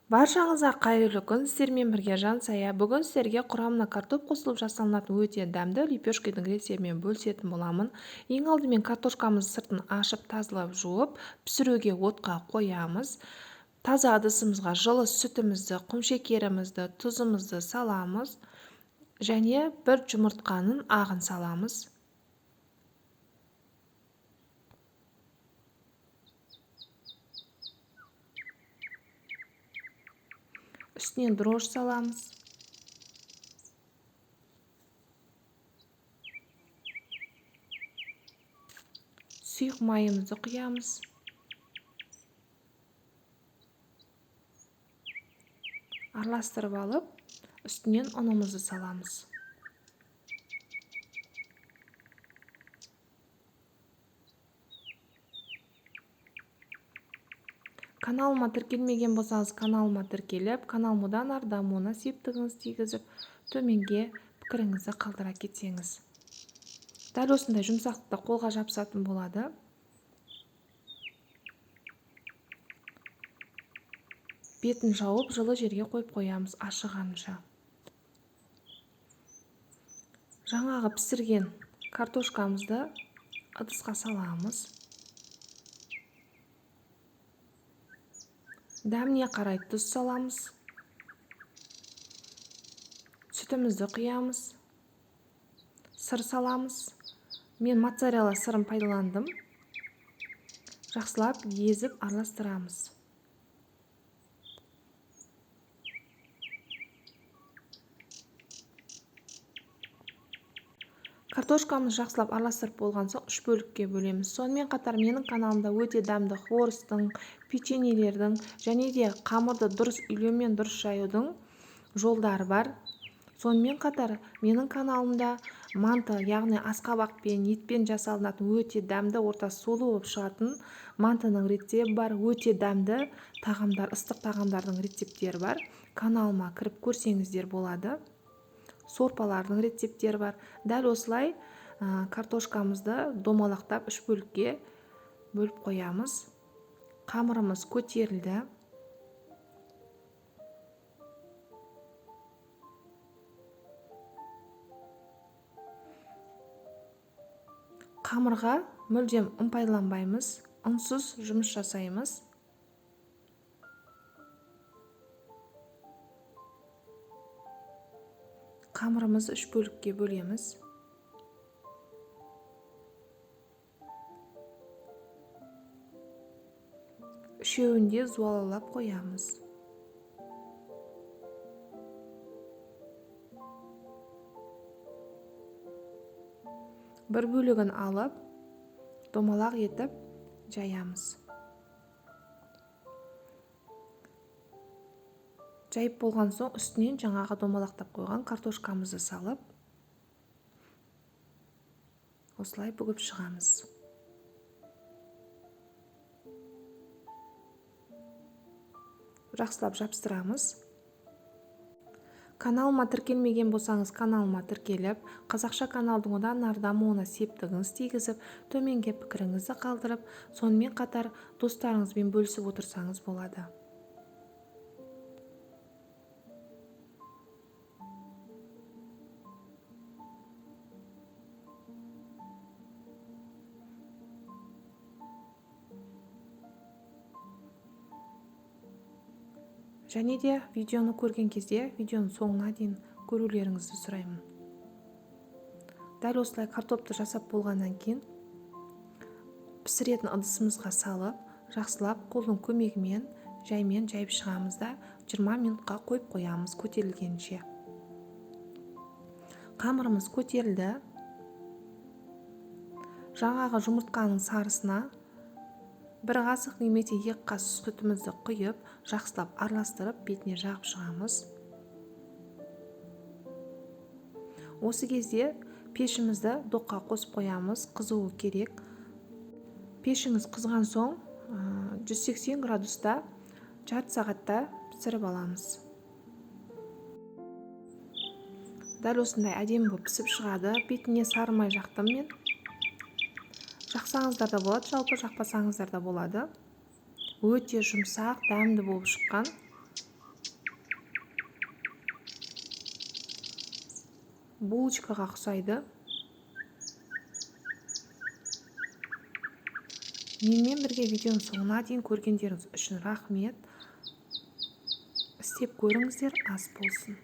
Баршаңызға қайырлы күн, сіздермен бірге Жансая. Бүгін сіздерге құрамына картоп қосылып жасалынатын өте дәмді лепешканың рецептімен бөлісетін боламын. Ең алдымен картошкамызды сыртын ашып, тазалап, жуып, пісіруге отқа қоямыз. Таза ыдысымызға жылы сүтімізді, құмшекерімізді, тұзымызды саламыз және бір жұмыртқаның ағын саламыз. Үстінен дрожж саламыз. Сұйық майымызды құямыз. Араластырып алып, үстінен ұнымызды саламыз. Каналыма тіркелмеген болсаңыз, каналыма тіркеліп, каналымның одан ары дамуына септігіңіз тигізіп, төменге пікіріңізді қалдыра кетсеңіз. Дәл осындай жұмсақтықта қолға жабысатын болады. Бетін жауып, жылы жерге қойып қоямыз, ашығанша. Жаңағы пісірген картошкамызды ыдысқа саламыз. Дәміне қарай тұз саламыз. Сүтімізді құямыз. Сыр саламыз. Мен моцарелла сырын пайдаландым. Жақсылап езіп араластырамыз. Картошкамыз жақсылап араластырып болған соң 3 бөлікке бөлеміз. Сонымен қатар менің каналымда өте дәмді хворостың, печеньелердің және де қамырды дұрыс үйлеумен дұрыс жаюдың жолдары бар. Сонымен қатар менің каналымда манты, яғни асқабақпен, етпен жасалынатын өте дәмді, орта сулы болып шығатын мантының рецепті бар. Өте дәмді тағамдар, ыстық тағамдардың рецептері бар. Каналыма кіріп көрсеңіздер болады. Сорпалардың рецептері бар. Дәл осылай картошкамызды домалақтап 3 бөлікке бөліп қоямыз. Қамырымыз көтерілді. Қамырға мүлдем ұн пайдаланбаймыз, ұнсыз жұмыс жасаймыз. Қамырымызды 3 бөлікке бөлеміз. Үшеуінде зуалалап қоямыз. Бір бөлігін алып, домалақ етіп жаямыз. Жайып болған соң үстінен жаңағы домалақтап қойған картошкамызды салып, осылай бүгіп шығамыз. Жақсылап жабыстырамыз. Каналыма тіркелмеген болсаңыз, каналыма тіркеліп, қазақша каналдың одан ары дамуына септігіңіз тигізіп, төменге пікіріңізді қалдырып, сонымен қатар достарыңызбен бөлісіп отырсаңыз болады. Және де видеоны көрген кезде, видеоның соңына дейін көрулеріңізді сұраймын. Дәл осылай картопты жасап болғаннан кейін пісіретін ыдысымызға салып, жақсылап қолдың көмегімен жаймен жайып шығамыз да 20 минутқа қойып қоямыз көтерілгенше. Қамырымыз көтерілді. Жаңағы жұмыртқаның сарысына 1 қасық немесе 2 қасық сүтімізді құйып, жақсылап араластырып, бетіне жағып шығамыз. Осы кезде пешімізді доққа қосып қоямыз, қызуы керек. Пешіңіз қызған соң 180 градуста жарты сағатта пісіріп аламыз. Дәл осындай әдемі болып пісіп шығады. Бетіне сары май жақтым мен. Жақсаңыздар да болады, жалпы жақпасаңыздар да болады. Өте жұмсақ, дәмді болып шыққан. булочкаға ұқсайды. Менімен бірге видеоның соңына дейін көргендеріңіз үшін рахмет. Істеп көріңіздер, ас болсын.